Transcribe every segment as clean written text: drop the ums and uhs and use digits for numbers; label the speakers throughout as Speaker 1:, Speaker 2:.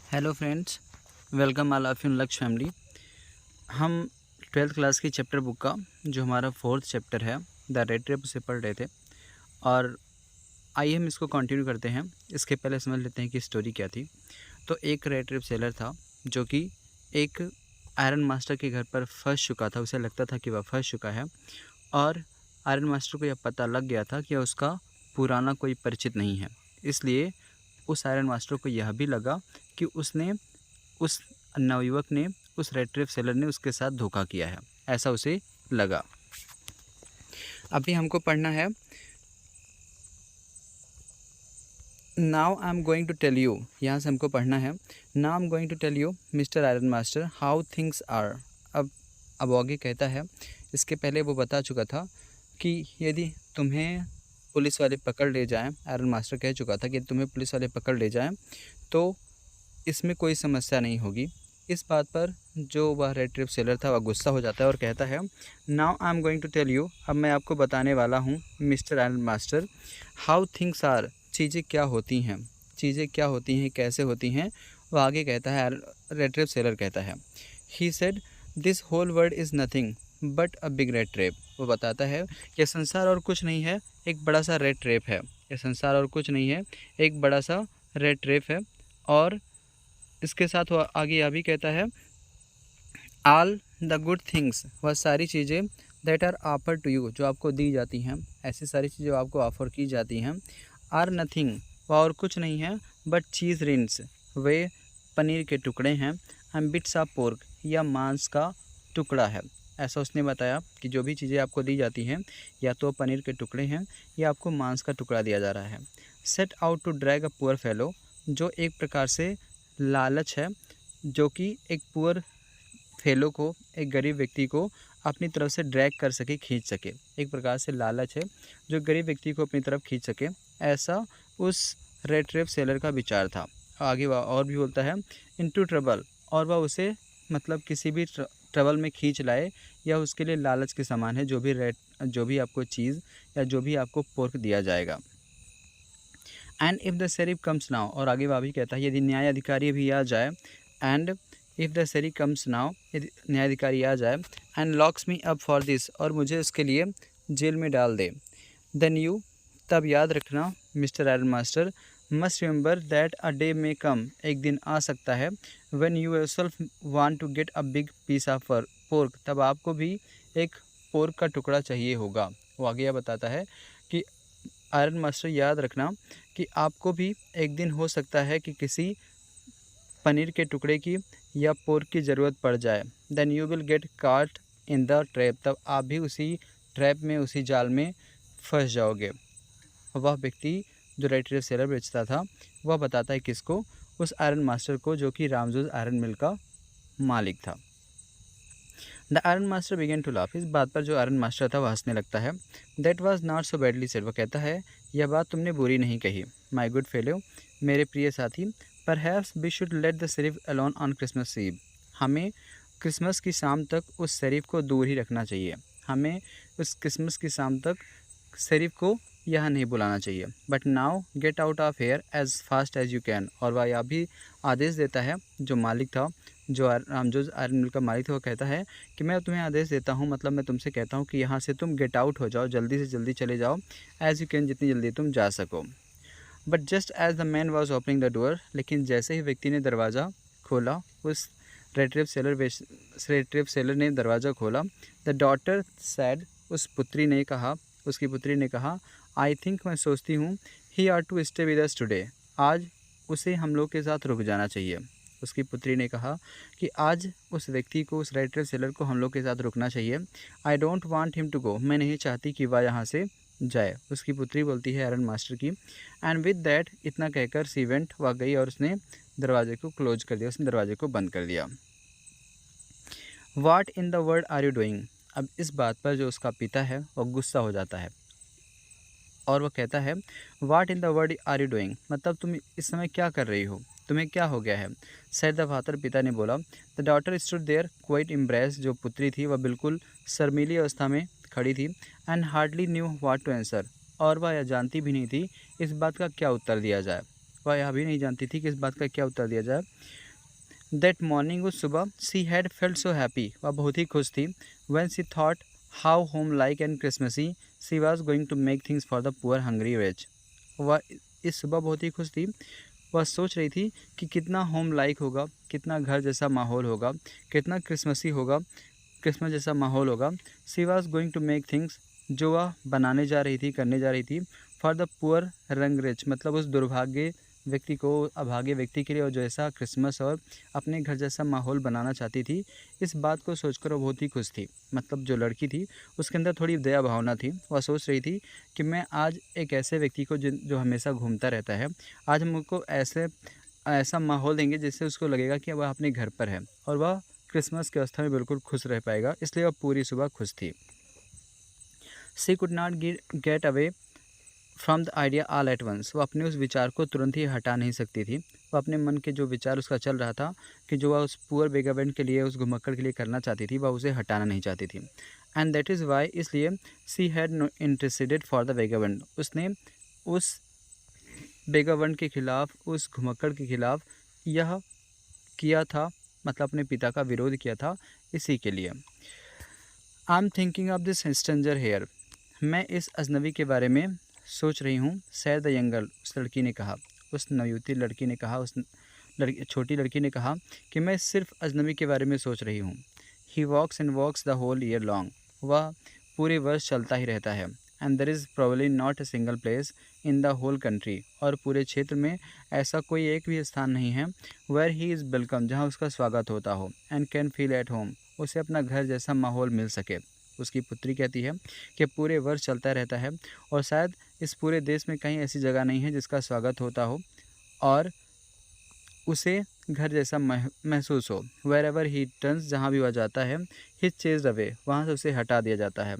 Speaker 1: Hello friends, welcome all of in Lakshya family. हम 12th class की chapter book का जो हमारा 4th चैप्टर है द रेड ट्रेप से पढ़ रहे थे और आइए हम इसको कंटिन्यू करते हैं। इसके पहले समझ लेते हैं कि स्टोरी क्या थी। तो एक रेड ट्रेप सेलर था जो कि एक आयरन मास्टर के घर पर फंस चुका था। उसे लगता था कि वह फंस चुका है और आयरन मास्टर को यह पता लग गया था कि उसका पुराना कोई परिचित नहीं है। इसलिए उस आयरन मास्टर को यह भी लगा कि उस नवयुवक ने, उस रेड ट्रेप सेलर ने उसके साथ धोखा किया है, ऐसा उसे लगा। अभी हमको पढ़ना है now I am going to tell you. यहाँ से हमको पढ़ना है now I am going to tell you mister iron master how things are. अब आगे कहता है, इसके पहले वो बता चुका था कि यदि तुम्हें पुलिस वाले पकड़ ले जाएं, आयरन मास्टर कह चुका था कि तुम्हें पुलिस वाले पकड़ ले जाएं तो इसमें कोई समस्या नहीं होगी। इस बात पर जो वह रेड ट्रेप सेलर था वह गुस्सा हो जाता है और कहता है now I am going to tell you, अब मैं आपको बताने वाला हूँ mister iron master how things are, चीज़ें क्या होती हैं, चीज़ें क्या होती हैं, कैसे होती हैं। वह आगे कहता है, रेड ट्रेप सेलर कहता है he said this whole world is nothing but a big red trap. वो बताता है कि संसार और कुछ नहीं है, एक बड़ा सा रेड ट्रेप है। यह संसार और कुछ नहीं है, एक बड़ा सा रेड ट्रेप है। और इसके साथ वह आगे यह भी कहता है ऑल द गुड थिंग्स, वह सारी चीज़ें that are offer to you, जो आपको दी जाती हैं, ऐसी सारी चीज़ें आपको ऑफर की जाती हैं, आर नथिंग, वह और कुछ नहीं है बट चीज़ रिंस, वे पनीर के टुकड़े हैं, एंड बिट्स ऑफ पोर्क, या मांस का टुकड़ा है। ऐसा उसने बताया कि जो भी चीज़ें आपको दी जाती हैं या तो पनीर के टुकड़े हैं या आपको मांस का टुकड़ा दिया जा रहा है। Set out to drag a poor fellow, जो एक प्रकार से लालच है, जो कि एक पुअर फेलो को, एक गरीब व्यक्ति को अपनी तरफ से ड्रैग कर सके, खींच सके। एक प्रकार से लालच है जो गरीब व्यक्ति को अपनी तरफ खींच सके, ऐसा उस रेड ट्रेप सेलर का विचार था। आगे वह और भी बोलता है इनटू ट्रबल, और वह उसे मतलब किसी भी ट्रबल में खींच लाए या उसके लिए लालच के समान है जो भी आपको चीज़ या जो भी आपको पोर्क दिया जाएगा। And if the sheriff comes now, और आगे वह भी कहता है यदि न्यायाधिकारी भी आ जाए, and if the sheriff comes now, यदि न्यायाधिकारी आ जाए, and locks me up for this, और मुझे उसके लिए जेल में डाल दे, देन यू, तब याद रखना mister iron master, must remember that a day may come, एक दिन आ सकता है, when you yourself want to get a big piece of pork, तब आपको भी एक पोर्क का टुकड़ा चाहिए होगा। वो आगे यह बताता है कि आयरन मास्टर याद रखना कि आपको भी एक दिन हो सकता है कि किसी पनीर के टुकड़े की या पोर्क की ज़रूरत पड़ जाए, देन यू विल गेट काट इन द ट्रैप, तब आप भी उसी ट्रैप में, उसी जाल में फंस जाओगे। वह व्यक्ति जो रेड ट्रेप सेलर बेचता था वह बताता है किसको, उस आयरन मास्टर को जो कि रामजोज आयरन मिल का मालिक था। The iron master began to laugh, इस बात पर जो आयरन मास्टर था वह हंसने लगता है। That was not so badly said, वह कहता है यह बात तुमने बुरी नहीं कही माई गुड फेलो, मेरे प्रिय साथी, perhaps we should let the sheriff alone on Christmas eve, हमें क्रिसमस की शाम तक उस शेरिफ को दूर ही रखना चाहिए, हमें उस क्रिसमस की शाम तक शेरिफ को यहाँ नहीं बुलाना चाहिए। But now get out of here as fast as you can, और वह यह भी आदेश देता है, जो मालिक था, जो रामजोज आयरन मिल का मालिक था, वो कहता है कि मैं तुम्हें आदेश देता हूँ, मतलब मैं तुमसे कहता हूँ कि यहाँ से तुम गेट आउट हो जाओ, जल्दी से जल्दी चले जाओ, एज यू कैन, जितनी जल्दी तुम जा सको। But just as the man was opening the door, लेकिन जैसे ही व्यक्ति ने दरवाज़ा खोला, उस रेड ट्रेप सेलर ने दरवाज़ा खोला, द डॉटर सैड, उस पुत्री ने कहा, उसकी पुत्री ने कहा आई थिंक, मैं सोचती हूँ, he are to stay with us today, आज उसे हम लोग के साथ रुक जाना चाहिए। उसकी पुत्री ने कहा कि आज उस व्यक्ति को, उस रेड ट्रेप सेलर को हम लोग के साथ रुकना चाहिए। I don't want him to go, मैं नहीं चाहती कि वह यहाँ से जाए, उसकी पुत्री बोलती है आयरन मास्टर की। एंड विद दैट, इतना कहकर सी वेंट, वह गई और उसने दरवाजे को क्लोज कर दिया, उसने दरवाजे को बंद कर दिया। What in the world are you doing, अब इस बात पर जो उसका पिता है वह गुस्सा हो जाता है और वह कहता है what in the world are you doing, मतलब तुम इस समय क्या कर रही हो, तुम्हें क्या हो गया है। सेड द फादर, पिता ने बोला। The daughter stood there quite impress, जो पुत्री थी वह बिल्कुल शर्मीली अवस्था में खड़ी थी। And hardly knew what to answer, और वह यह जानती भी नहीं थी इस बात का क्या उत्तर दिया जाए। वह यह भी नहीं जानती थी कि इस बात का क्या उत्तर दिया जाए। दैट मॉर्निंग, उस सुबह, she had felt so happy, वह बहुत ही खुश थी। When she thought how home like and Christmassy she was going to make things for the poor hungry wretch. वह इस सुबह बहुत ही खुश थी। वह सोच रही थी कि कितना होम लाइक होगा, कितना घर जैसा माहौल होगा, कितना क्रिसमसी होगा, क्रिसमस जैसा माहौल होगा। She was going to make things, जो वह बनाने जा रही थी, करने जा रही थी, फॉर द पुअर रंग रिच, मतलब उस दुर्भाग्य व्यक्ति को, अभागे व्यक्ति के लिए, और जैसा क्रिसमस और अपने घर जैसा माहौल बनाना चाहती थी। इस बात को सोचकर वो बहुत ही खुश थी। मतलब जो लड़की थी उसके अंदर थोड़ी दया भावना थी। वह सोच रही थी कि मैं आज एक ऐसे व्यक्ति को जो हमेशा घूमता रहता है, आज हम उसको ऐसा माहौल देंगे जिससे उसको लगेगा कि वह अपने घर पर है और वह क्रिसमस की अवस्था में बिल्कुल खुश रह पाएगा। इसलिए वह पूरी सुबह खुश थी। She could not get away from the idea all at once, वो अपने उस विचार को तुरंत ही हटा नहीं सकती थी। वो अपने मन के जो विचार उसका चल रहा था कि जो वह उस पुअर बेगावेंट के लिए, उस घुमक्कड़ के लिए करना चाहती थी, वह उसे हटाना नहीं चाहती थी। एंड दैट इज़ वाई, इसलिए she had no interested for the vagabond, उसने उस बेगावेंट के खिलाफ, उस घुमक्कड़ के खिलाफ यह किया था, मतलब अपने पिता का विरोध किया था इसी के लिए। I am thinking of this stranger here, मैं इस अजनबी के बारे में सोच रही हूँ। सैड द यंग गर्ल, उस लड़की ने कहा, उस नवयुवती लड़की ने कहा, उस छोटी लड़की ने कहा कि मैं सिर्फ अजनबी के बारे में सोच रही हूँ। He walks and walks the whole year long, वह पूरे वर्ष चलता ही रहता है। And there is probably not a single place in the whole country, और पूरे क्षेत्र में ऐसा कोई एक भी स्थान नहीं है वेयर ही इज़ वेलकम, जहाँ उसका स्वागत होता हो, and can feel at home, उसे अपना घर जैसा माहौल मिल सके। उसकी पुत्री कहती है कि पूरे वर्ष चलता रहता है और शायद इस पूरे देश में कहीं ऐसी जगह नहीं है जिसका स्वागत होता हो और उसे घर जैसा महसूस हो। वेर एवर ही टर्न्स, जहाँ भी वह जाता है, ही चेज अवे, वहाँ से उसे हटा दिया जाता है।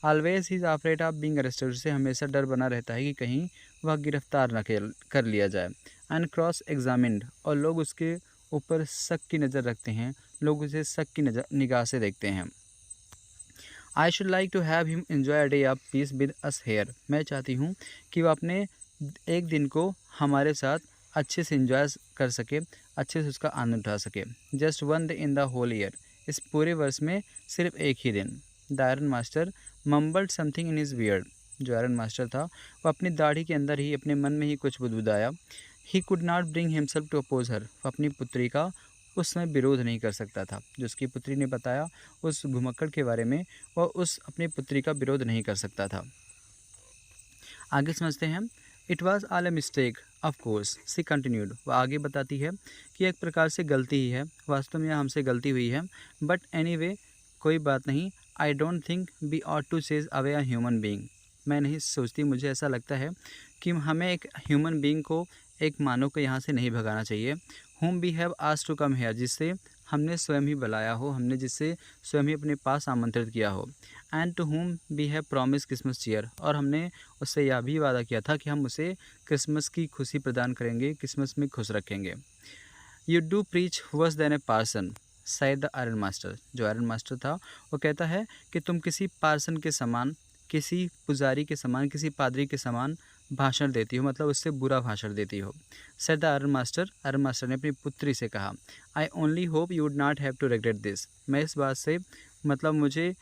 Speaker 1: Always he is afraid of being arrested, उसे हमेशा डर बना रहता है कि कहीं वह गिरफ्तार न कर लिया जाए। एंड क्रॉस एग्जामिन्ड, और लोग उसके ऊपर शक की नज़र रखते हैं, लोग उसे शक की निगाह से देखते हैं। I should like to have him enjoy a day of peace with us here, मैं चाहती हूँ कि वह अपने एक दिन को हमारे साथ अच्छे से एंजॉय कर सके, अच्छे से उसका आनंद उठा सके। Just one day in the whole year, इस पूरे वर्ष में सिर्फ एक ही दिन। The iron master mumbled something in his beard, जो आयरन मास्टर था वह अपनी दाढ़ी के अंदर ही, अपने मन में ही कुछ बुदबुदाया। He could not bring himself to oppose her, वह अपनी पुत्री का उस समय विरोध नहीं कर सकता था। जो उसकी पुत्री ने बताया उस घुमक्कड़ के बारे में, वह उस अपनी पुत्री का विरोध नहीं कर सकता था। आगे समझते हैं। It was all a mistake of course, she continued, वह आगे बताती है कि एक प्रकार से गलती ही है, वास्तव में हमसे गलती हुई है, बट एनीवे, कोई बात नहीं। I don't think we ought to chase away a human being, मैं नहीं सोचती, मुझे ऐसा लगता है कि हमें एक ह्यूमन बीइंग को, एक मानव को यहाँ से नहीं भगाना चाहिए। whom we have asked to come here, जिससे हमने स्वयं ही बुलाया हो, हमने जिससे स्वयं ही अपने पास आमंत्रित किया हो। And to whom we have promised Christmas cheer, और हमने उससे यह भी वादा किया था कि हम उसे क्रिसमस की खुशी प्रदान करेंगे, क्रिसमस में खुश रखेंगे। You do preach worse than a parson, said the iron master, जो आयरन मास्टर था वो कहता है कि तुम किसी पार्सन के समान, किसी पुजारी के समान, किसी पादरी के समान भाषण देती हो, मतलब उससे बुरा भाषण देती हो। said द आयरन मास्टर ने अपनी पुत्री से कहा, I only hope you would not have to regret this, मैं इस बात से, मतलब मुझे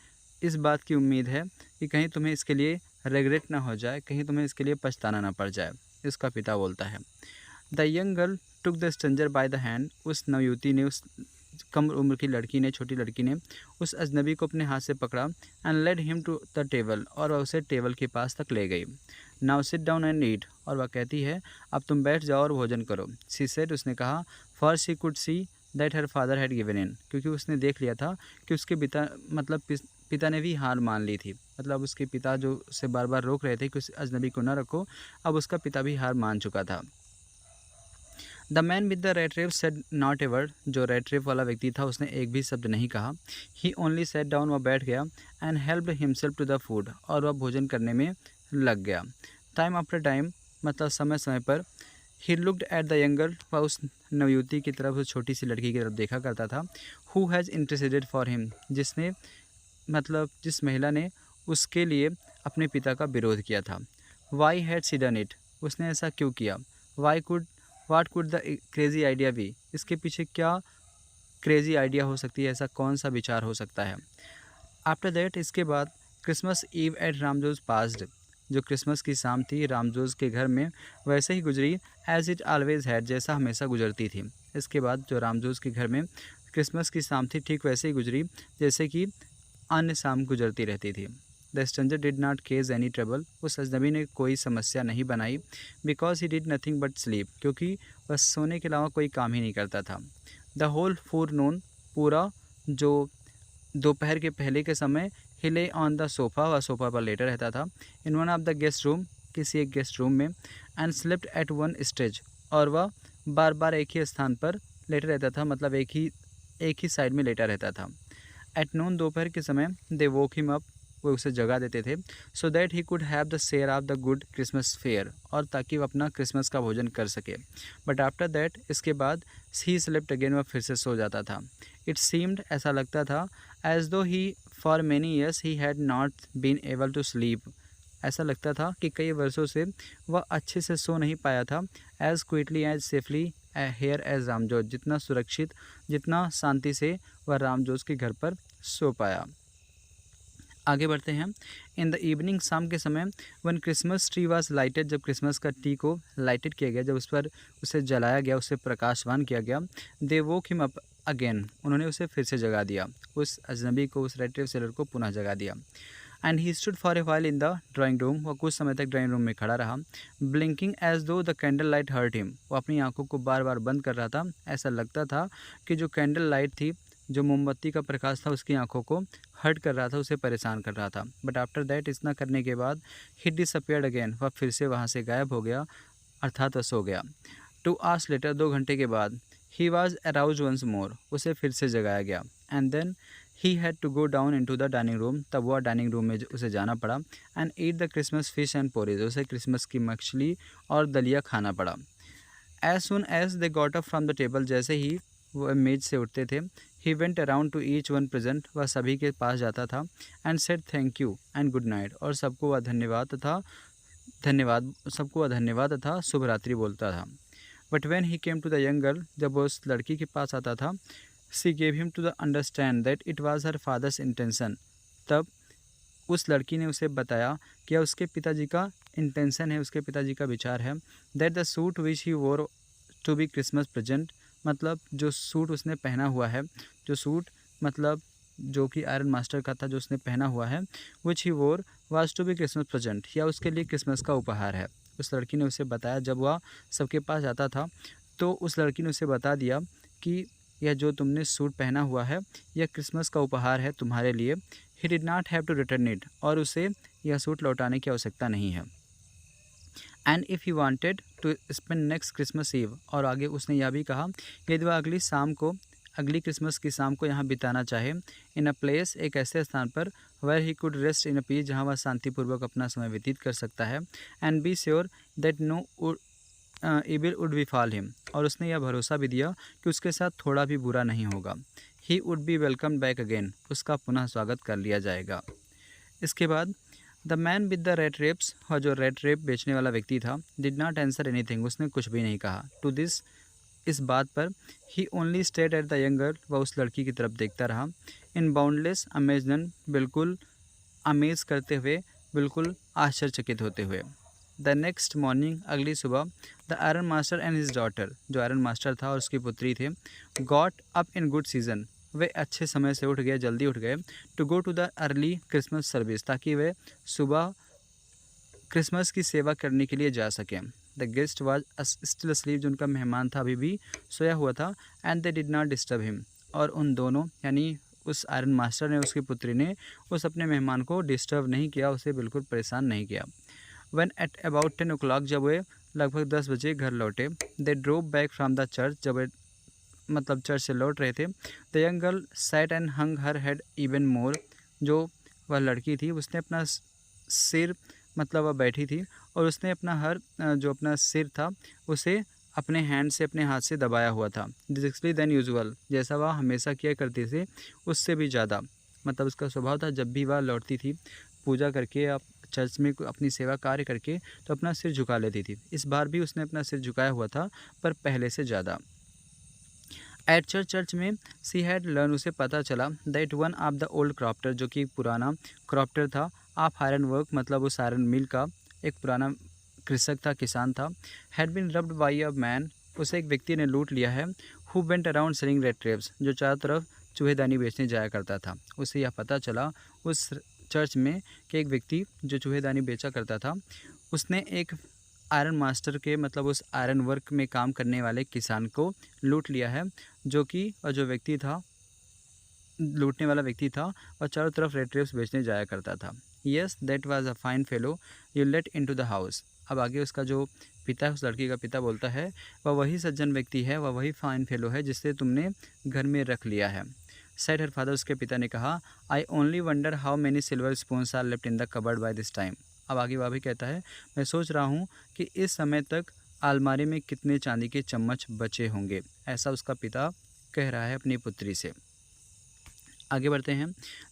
Speaker 1: इस बात की उम्मीद है कि कहीं तुम्हें इसके लिए रिग्रेट ना हो जाए, कहीं तुम्हें इसके लिए पछताना ना पड़ जाए, इसका पिता बोलता है। The young girl took the stranger by the hand, उस नवयुवती ने, उस कम उम्र की लड़की ने, छोटी लड़की ने उस अजनबी को अपने हाथ से पकड़ा। And led him to the table, और वह उसे टेबल के पास तक ले गई। Now sit down and eat, और वह कहती है अब तुम बैठ जाओ और भोजन करो। सी सेड, उसने कहा, for she could see that her father had given in, क्योंकि उसने देख लिया था कि उसके पिता ने भी हार मान ली थी, मतलब उसके पिता जो उसे बार बार रोक रहे थे कि उस अजनबी को न रखो, अब उसका पिता भी हार मान चुका था। The man with the red rape said not a word, जो रेड रेप वाला व्यक्ति था उसने एक भी शब्द नहीं कहा। ही ओनली सेट डाउन, वह बैठ गया। And helped himself to the food, और वह भोजन करने में लग गया। टाइम आफ्टर टाइम, मतलब समय समय पर। He looked at the young girl, वह उस नवयुवती की तरफ, उस छोटी सी लड़की की तरफ देखा करता था। Who has interested for him, जिसने, मतलब जिस महिला ने उसके लिए अपने पिता का विरोध किया था। Why had she done it, उसने ऐसा क्यों किया। Why could what could the crazy idea be, इसके पीछे क्या क्रेजी आइडिया हो सकती है, ऐसा कौन सा विचार हो सकता है। आफ्टर दैट, इसके बाद क्रिसमस ईव एट रामजोज पास्ड, जो क्रिसमस की शाम थी रामजोज के घर में वैसे ही गुजरी एज इट ऑलवेज हैड, जैसा हमेशा गुजरती थी। इसके बाद जो रामजोज के घर में क्रिसमस की शाम थी ठीक वैसे ही गुजरी जैसे कि अन्य शाम गुजरती रहती थी। The stranger did not cause any trouble, उस अजनबी ने कोई समस्या नहीं बनाई। Because he did nothing but sleep, क्योंकि वह सोने के अलावा कोई काम ही नहीं करता था। द होल फोरनून, पूरा जो दोपहर के पहले के समय, हिले ऑन द सोफ़ा, वह सोफ़ा पर लेटा रहता था। In one of the guest room, किसी एक गेस्ट रूम में। And slept at one stage, और वह बार बार एक ही स्थान पर लेटा रहता था, मतलब एक ही साइड में लेटा रहता था। एट नून, दोपहर के समय, दे वोक हिम अप, वो उसे जगा देते थे। So that he could have the share of the good Christmas fair, और ताकि वह अपना क्रिसमस का भोजन कर सके। बट आफ्टर दैट, इसके बाद ही स्लिप्ट अगेन, वह फिर से सो जाता था। इट सीम्ड, ऐसा लगता था, as though he for many years he had not been able to sleep, ऐसा लगता था कि कई वर्षों से वह अच्छे से सो नहीं पाया था। As quickly as safely here as रामजोज, जितना सुरक्षित, जितना शांति से वह रामजोज के घर पर सो पाया। आगे बढ़ते हैं। इन द इवनिंग, शाम के समय, one Christmas tree was lighted, जब क्रिसमस का ट्री को लाइटेड किया गया, जब उस पर उसे जलाया गया, उसे प्रकाशवान किया गया। दे वोक हिम अप अगेन, उन्होंने उसे फिर से जगा दिया, उस अजनबी को, उस रेड ट्रेवलर को पुनः जगा दिया। And he stood for a while in the drawing room, वह कुछ समय तक ड्राइंग रूम में खड़ा रहा। Blinking as though the candle light hurt him, वो अपनी आंखों को बार बार बंद कर रहा था। ऐसा लगता था कि जो कैंडल लाइट थी, जो मोमबत्ती का प्रकाश था, उसकी आंखों को हर्ट कर रहा था, उसे परेशान कर रहा था। बट आफ्टर दैट, इतना करने के बाद, ही डिसअपियर्ड अगेन, वह फिर से वहाँ से गायब हो गया, अर्थात वह सो गया। 2 आवर्स लेटर, 2 घंटे के बाद, he was aroused once more, उसे फिर से जगाया गया। And then he had to go down into the dining room, तब वह डाइनिंग रूम में उसे जाना पड़ा। And eat the Christmas fish and porridge, उसे क्रिसमस की मछली और दलिया खाना पड़ा। As soon as they got up from the table, जैसे ही वह मेज से उठते थे, he went around to each one present, वह सभी के पास जाता था। And said thank you and good night, और सबको वह धन्यवाद तथा शुभ रात्रि बोलता था। But when he came to the young girl, जब वो उस लड़की के पास आता था, she gave him to the understand that it was her father's intention, तब उस लड़की ने उसे बताया कि यह उसके पिताजी का इंटेंशन है, उसके पिताजी का विचार है। That the suit which he वोर टू बी क्रिसमस प्रेजेंट, मतलब जो सूट उसने पहना हुआ है, जो सूट मतलब जो कि आयरन मास्टर का था, जो उसने पहना हुआ है, which he wore was to be Christmas present, या उसके लिए क्रिसमस का उपहार है। उस लड़की ने उसे बताया, जब वह सबके पास जाता था तो उस लड़की ने उसे बता दिया कि यह जो तुमने सूट पहना हुआ है, यह क्रिसमस का उपहार है तुम्हारे लिए। He did not have to return it, और उसे यह सूट लौटाने की आवश्यकता नहीं है। And if he wanted to spend next Christmas eve, और आगे उसने यह भी कहा कि यदि वह अगली क्रिसमस की शाम को यहाँ बिताना चाहे, इन अ प्लेस, एक ऐसे स्थान पर, where he could rest in a peace, जहाँ वह शांतिपूर्वक अपना समय व्यतीत कर सकता है। And be sure that no evil would befall him, और उसने यह भरोसा भी दिया कि उसके साथ थोड़ा भी बुरा नहीं होगा। He would be welcome back again, उसका पुनः स्वागत कर लिया जाएगा। इसके बाद the man with the rattraps, और जो रेड रेप बेचने वाला व्यक्ति था, डिड नॉट आंसर एनीथिंग, उसने कुछ भी नहीं कहा। टू दिस, इस बात पर, he only stared at the young girl, वह उस लड़की की तरफ देखता रहा। इन बाउंडलेस अमेजमेंट, बिल्कुल अमेज करते हुए, बिल्कुल आश्चर्यचकित होते हुए। द नेक्स्ट मॉर्निंग, अगली सुबह, the iron master and his daughter, जो आयरन मास्टर था और उसकी पुत्री थे, got up in good season, वे अच्छे समय से उठ गए, जल्दी उठ गए। To go to the early Christmas service, ताकि वे सुबह क्रिसमस की सेवा करने के लिए जा सकें। The guest was still asleep, जो उनका मेहमान था अभी भी सोया हुआ था। And they did not disturb him, और उन दोनों यानी उस आयरन मास्टर ने, उसकी पुत्री ने उस अपने मेहमान को डिस्टर्ब नहीं किया, उसे बिल्कुल परेशान नहीं किया। व्हेन एट अबाउट 10 o'clock, जब वे लगभग 10 बजे घर लौटे, they drove back from the church, जब वे मतलब चर्च से लौट रहे थे। The young girl sat and hung her head even more, जो वह लड़की थी उसने अपना सिर मतलब वह बैठी थी और उसने जो अपना सिर था उसे अपने हैंड से, अपने हाथ से दबाया हुआ था। डिस्कली देन यूजुअल, जैसा वह हमेशा किया करती थी उससे भी ज़्यादा, मतलब उसका स्वभाव था जब भी वह लौटती थी पूजा करके या चर्च में अपनी सेवा कार्य करके तो अपना सिर झुका लेती थी। इस बार भी उसने अपना सिर झुकाया हुआ था, पर पहले से ज़्यादा। एट चर्च में सी हैड लर्न, उसे पता चला that one of the old क्रॉप्टर, जो कि पुराना क्रॉप्टर था, ऑफ आयरन वर्क, मतलब उस आयरन मिल का एक पुराना कृषक था, किसान था, had been robbed by a man, उसे एक व्यक्ति ने लूट लिया है, who went around selling rattraps, जो चारों तरफ चूहेदानी बेचने जाया करता था। उसे यह पता चला उस चर्च में कि एक व्यक्ति जो चूहेदानी बेचा करता था, उसने एक आयरन मास्टर के, मतलब उस आयरन वर्क में काम करने वाले किसान को लूट लिया है, जो कि और जो व्यक्ति था, लूटने वाला व्यक्ति था, और चारों तरफ रेड ट्रेप्स बेचने जाया करता था। Yes that was a fine fellow you let into the house. अब आगे उसका जो पिता है, उस लड़की का पिता बोलता है, वह वही सज्जन व्यक्ति है, वह वही फाइन फेलो है जिसे तुमने घर में रख लिया है। सेड हर फादर, उसके पिता ने कहा, I only wonder how many silver spoons are left in the cupboard by this time. अब आगे वह भी कहता है, मैं सोच रहा हूँ कि इस समय तक अलमारी में कितने चांदी के चम्मच बचे होंगे। ऐसा उसका पिता कह रहा है अपनी पुत्री से। आगे बढ़ते हैं।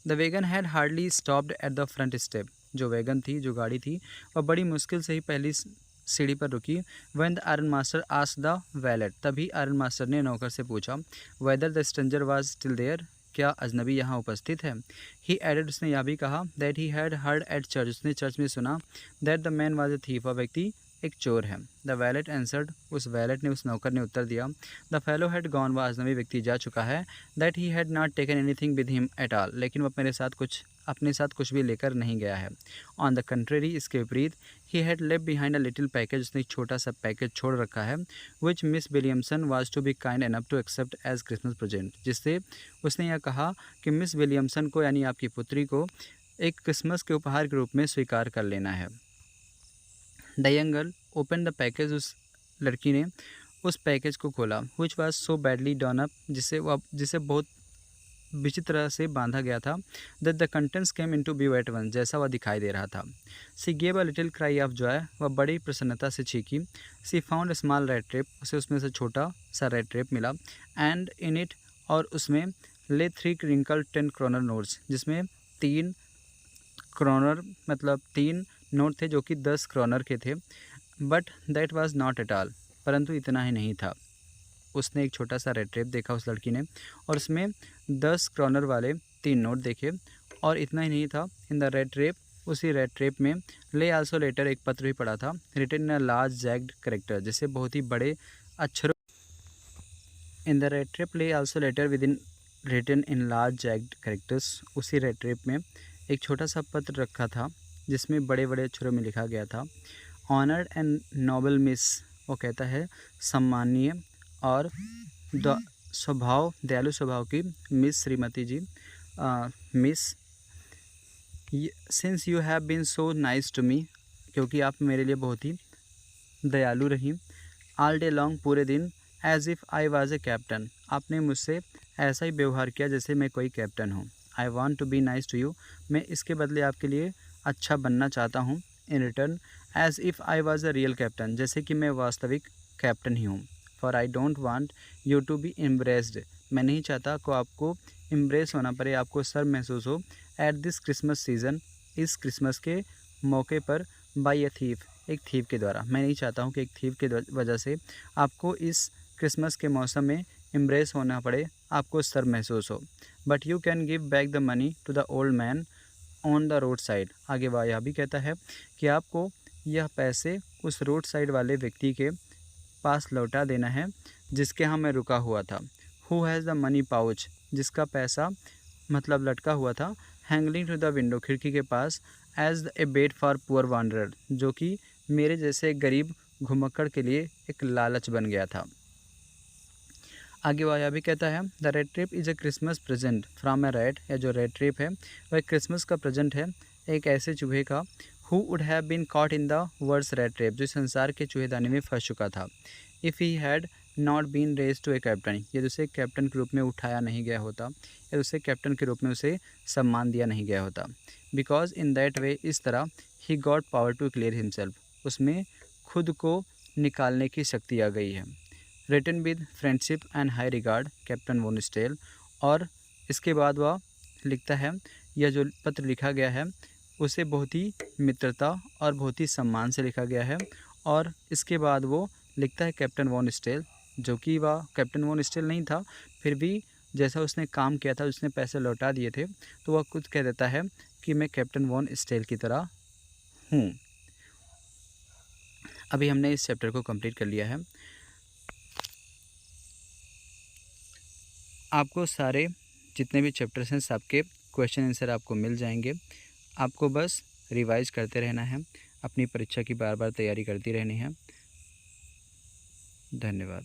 Speaker 1: The wagon had hardly stopped at the front step, जो वैगन थी, जो गाड़ी थी, वह बड़ी मुश्किल से ही पहली सीढ़ी पर रुकी। When the iron master asked the valet, तभी आयरन मास्टर ने नौकर से पूछा, whether the stranger was still there, क्या अजनबी यहाँ उपस्थित है। ही एडेड, उसने यह भी कहा, that he had heard at church, उसने चर्च में सुना, that the man was a thief, वह व्यक्ति एक चोर है। द वैलेट आंसर्ड, उस वैलेट ने, उस नौकर ने उत्तर दिया, द फेलो हैड गॉन, वह अजनबी व्यक्ति जा चुका है, that he had not taken anything with him at all, लेकिन वह अपने साथ कुछ भी लेकर नहीं गया है। ऑन द कंट्रेरी, इसके विपरीत, he had left behind a little package, उसने एक छोटा सा पैकेज छोड़ रखा है, which Miss Williamson was to be kind enough to accept as Christmas present, जिससे उसने यह कहा कि मिस विलियमसन को, यानी आपकी पुत्री को, एक क्रिसमस के उपहार के रूप में स्वीकार कर लेना है। The young girl open the package, उस लड़की ने उस पैकेज को खोला, which was so badly done up, जिसे बहुत विचित्र तरह से बांधा गया था, that the contents came into view at once, जैसा वह दिखाई दे रहा था। She gave a little cry of joy, वह बड़ी प्रसन्नता से चीखी। She found a small red trap, उसे उसमें से छोटा सा रेड ट्रेप मिला। एंड इन इट, और उसमें ले 3 क्रिंकल 10 क्रोनर नोट्स, जिसमें 3 क्रोनर, मतलब 3 नोट थे जो कि 10 क्रोनर के थे। But that was not at all, परंतु इतना ही नहीं था। उसने एक छोटा सा रेड ट्रेप देखा, उस लड़की ने, और उसमें 10 क्रोनर वाले 3 नोट देखे, और इतना ही नहीं था। इन द रेड ट्रेप, उसी रेड ट्रेप में ले आल्सो लेटर, एक पत्र भी पड़ा था, written in a large jagged character, जिसे बहुत ही बड़े अक्षरों, in the red trap lay also letter with in written in large jagged characters, उसी रेड ट्रेप में एक छोटा सा पत्र रखा था जिसमें बड़े बड़े अक्षरों में लिखा गया था, ऑनर्ड एंड नोबल मिस, वो कहता है सम्मानीय और दयालु स्वभाव की मिस श्रीमती जी, miss, since you have been so nice to me, क्योंकि आप मेरे लिए बहुत ही दयालु रही, ऑल डे लॉन्ग, पूरे दिन, as if I was a captain, आपने मुझसे ऐसा ही व्यवहार किया जैसे मैं कोई कैप्टन हूँ। I want to be nice to you, मैं इसके बदले आपके लिए अच्छा बनना चाहता हूँ। In return, as if I was a real captain, जैसे कि मैं वास्तविक कैप्टन ही हूँ। For I don't want you to be embarrassed, मैं नहीं चाहता को आपको एम्ब्रेस होना पड़े, आपको सर महसूस हो, एट दिस क्रिसमस सीज़न, इस क्रिसमस के मौके पर, बाई अ थीफ, एक थीव के द्वारा। मैं नहीं चाहता हूँ कि एक थीव के वजह से आपको इस क्रिसमस के मौसम में एम्ब्रेस होना पड़े, आपको सर महसूस हो। But you can give back the money to the old man on the road side, आगे वह यह भी कहता है कि आपको यह पैसे उस रोड साइड वाले व्यक्ति के पास लौटा देना है जिसके यहाँ मैं रुका हुआ था। Who has the money pouch, जिसका पैसा मतलब लटका हुआ था, हैंगलिंग टू द विंडो, खिड़की के पास, as a bait for poor wanderer, जो कि मेरे जैसे गरीब घुमक्कड़ के लिए एक लालच बन गया था। आगे वह यह भी कहता है, the red trip is a Christmas present from A rat, या जो रेड ट्रिप है वह क्रिसमस का प्रेजेंट है एक ऐसे चूहे का, who would have been caught in the world's rattrap, जो संसार के चूहेदानी में फंस चुका था। If he had not been raised to a captain, यदि उसे कैप्टन के रूप में उठाया नहीं गया होता, या उसे कैप्टन के रूप में उसे सम्मान दिया नहीं गया होता। बिकॉज इन दैट वे, इस तरह, he got power to clear himself, उसमें खुद को निकालने की शक्ति आ गई है। Written with friendship and high regard captain von Stahle, और इसके बाद वह लिखता है, यह जो पत्र लिखा गया है उसे बहुत ही मित्रता और बहुत ही सम्मान से लिखा गया है। और इसके बाद वो लिखता है कैप्टन वॉन स्टेल, जो कि वह कैप्टन वॉन स्टेल नहीं था, फिर भी जैसा उसने काम किया था, उसने पैसे लौटा दिए थे, तो वह खुद कह देता है कि मैं कैप्टन वॉन स्टेल की तरह हूँ। अभी हमने इस चैप्टर को कंप्लीट कर लिया है। आपको सारे जितने भी चैप्टर्स हैं सबके क्वेश्चन आंसर आपको मिल जाएंगे। आपको बस रिवाइज करते रहना है, अपनी परीक्षा की बार बार तैयारी करती रहनी है। धन्यवाद।